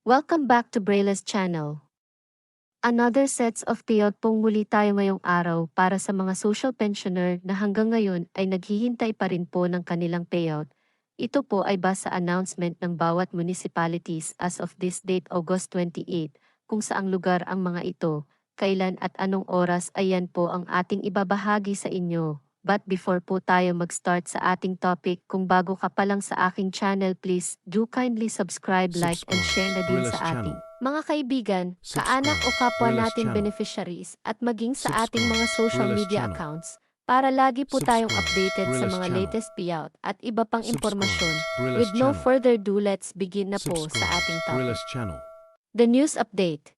Welcome back to Brayla's channel. Another sets of payout pong muli tayo ngayong araw para sa mga social pensioner na hanggang ngayon ay naghihintay pa rin po ng kanilang payout. Ito po ay base sa announcement ng bawat municipalities as of this date August 28, kung saang lugar ang mga ito, kailan at anong oras ayan po ang ating ibabahagi sa inyo. But before po tayo mag-start sa ating topic, kung bago ka pa lang sa aking channel, please do kindly subscribe, like and share na din sa ating mga kaibigan, kaanak o kapwa natin beneficiaries at maging sa ating mga social media accounts para lagi po tayong updated sa mga latest payout at iba pang impormasyon. With no further ado, let's begin na po sa ating topic. The news update.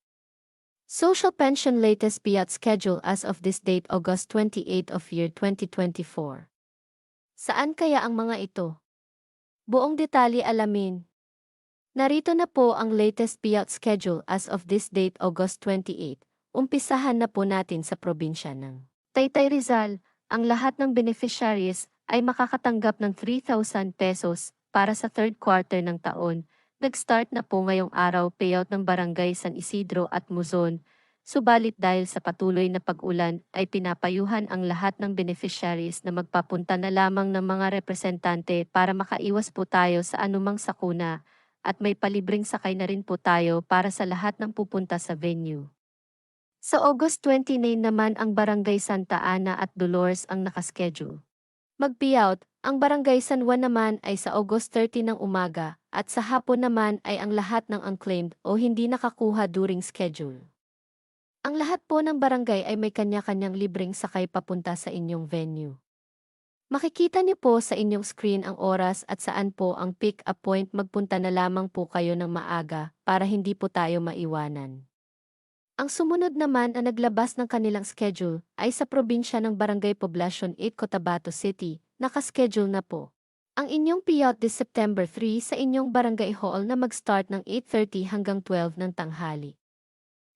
Social pension latest payout schedule as of this date August 28 of year 2024. Saan kaya ang mga ito? Buong detalye alamin. Narito na po ang latest payout schedule as of this date August 28. Umpisahan na po natin sa probinsya ng Taytay Rizal. Ang lahat ng beneficiaries ay makakatanggap ng 3,000 pesos para sa third quarter ng taon. Nag-start na po ngayong araw payout ng Barangay San Isidro at Muzon. Subalit dahil sa patuloy na pag-ulan ay pinapayuhan ang lahat ng beneficiaries na magpapunta na lamang ng mga representante para makaiwas po tayo sa anumang sakuna at may palibreng sakay na rin po tayo para sa lahat ng pupunta sa venue. Sa August 29 naman ang Barangay Santa Ana at Dolores ang nakaschedule. Mag-payout, ang Barangay San Juan naman ay sa August 30 ng umaga, at sa hapon naman ay ang lahat ng unclaimed o hindi nakakuha during schedule. Ang lahat po ng barangay ay may kanya-kanyang libreng sakay papunta sa inyong venue. Makikita niyo po sa inyong screen ang oras at saan po ang pick-up point. Magpunta na lamang po kayo ng maaga para hindi po tayo maiwanan. Ang sumunod naman na naglabas ng kanilang schedule ay sa probinsya ng Barangay Poblacion 8 Cotabato City. Nakaschedule na po ang inyong payout this September 3 sa inyong barangay hall na mag-start ng 8:30 hanggang 12 ng tanghali.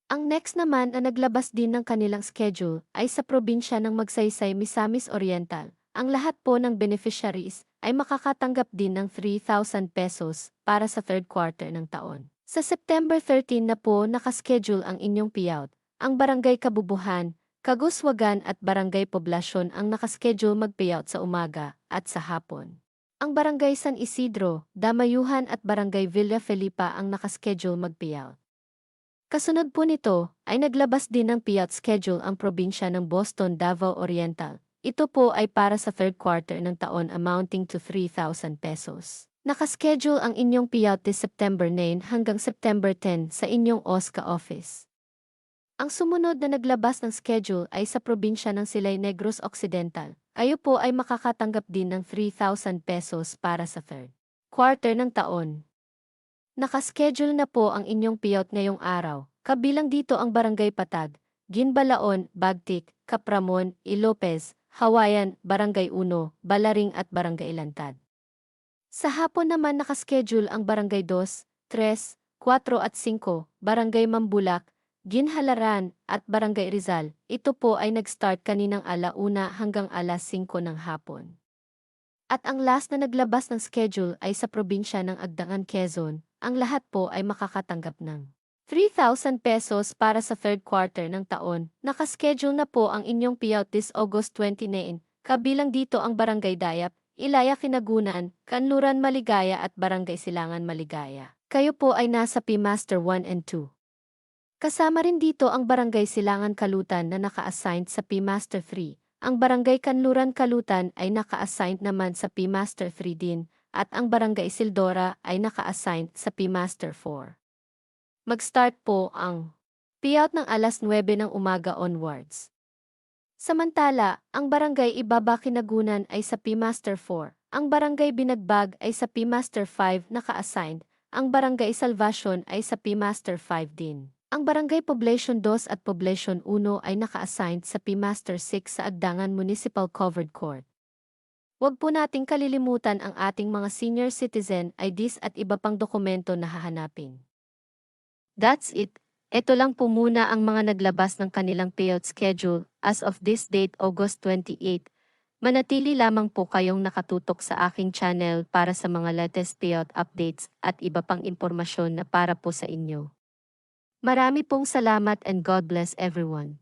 Ang next naman na naglabas din ng kanilang schedule ay sa probinsya ng Magsaysay, Misamis Oriental. Ang lahat po ng beneficiaries ay makakatanggap din ng 3,000 pesos para sa third quarter ng taon. Sa September 13 na po nakaschedule ang inyong payout. Ang Barangay Kabubuhan, Kaguswagan at Barangay Poblacion ang nakaschedule mag-payout sa umaga at sa hapon. Ang Barangay San Isidro, Damayuhan at Barangay Villa Felipa ang nakaschedule mag-payout. Kasunod po nito ay naglabas din ng payout schedule ang probinsya ng Boston, Davao Oriental. Ito po ay para sa third quarter ng taon amounting to 3,000 pesos. Nakaschedule ang inyong payout this September 9 hanggang September 10 sa inyong OSCA office. Ang sumunod na naglabas ng schedule ay sa probinsya ng Silay Negros Occidental. Kayo po ay makakatanggap din ng 3,000 pesos para sa third quarter ng taon. Nakaschedule na po ang inyong payout ngayong araw. Kabilang dito ang Barangay Patag, Ginbalaon, Bagtik, Capramon, Ilopez, Hawayan, Barangay Uno, Balaring at Barangay Ilantad. Sa hapon naman nakaschedule ang Barangay 2, 3, 4 at 5, Barangay Mambulak, Ginhalaran at Barangay Rizal. Ito po ay nag-start kaninang 1:00 hanggang 5:00 ng hapon. At ang last na naglabas ng schedule ay sa probinsya ng Agdangan, Quezon. Ang lahat po ay makakatanggap ng 3,000 pesos para sa third quarter ng taon. Nakaschedule na po ang inyong payout this August 29. Kabilang dito ang Barangay Dayap, Ilaya Kinagunan, Kanluran Maligaya at Barangay Silangan Maligaya. Kayo po ay nasa P-Master 1 and 2. Kasama rin dito ang Barangay Silangan Kalutan na naka-assigned sa P-Master 3. Ang Barangay Kanluran Kalutan ay naka-assigned naman sa P-Master 3 din, at ang Barangay Isildora ay naka-assigned sa P-Master 4. Mag-start po ang payout ng 9:00 ng umaga onwards. Samantala, ang Barangay Ibaba Kinagunan ay sa P-Master 4. Ang Barangay Binagbag ay sa P-Master 5 naka-assigned. Ang Barangay Salvacion ay sa P-Master 5 din. Ang Barangay Poblacion 2 at Poblacion 1 ay naka-assigned sa P-Master 6 sa Agdangan Municipal Covered Court. Huwag po nating kalilimutan ang ating mga senior citizen IDs at iba pang dokumento na hahanapin. That's it. Ito lang po muna ang mga naglabas ng kanilang payout schedule as of this date August 28. Manatili lamang po kayong nakatutok sa aking channel para sa mga latest payout updates at iba pang impormasyon na para po sa inyo. Marami pong salamat and God bless everyone.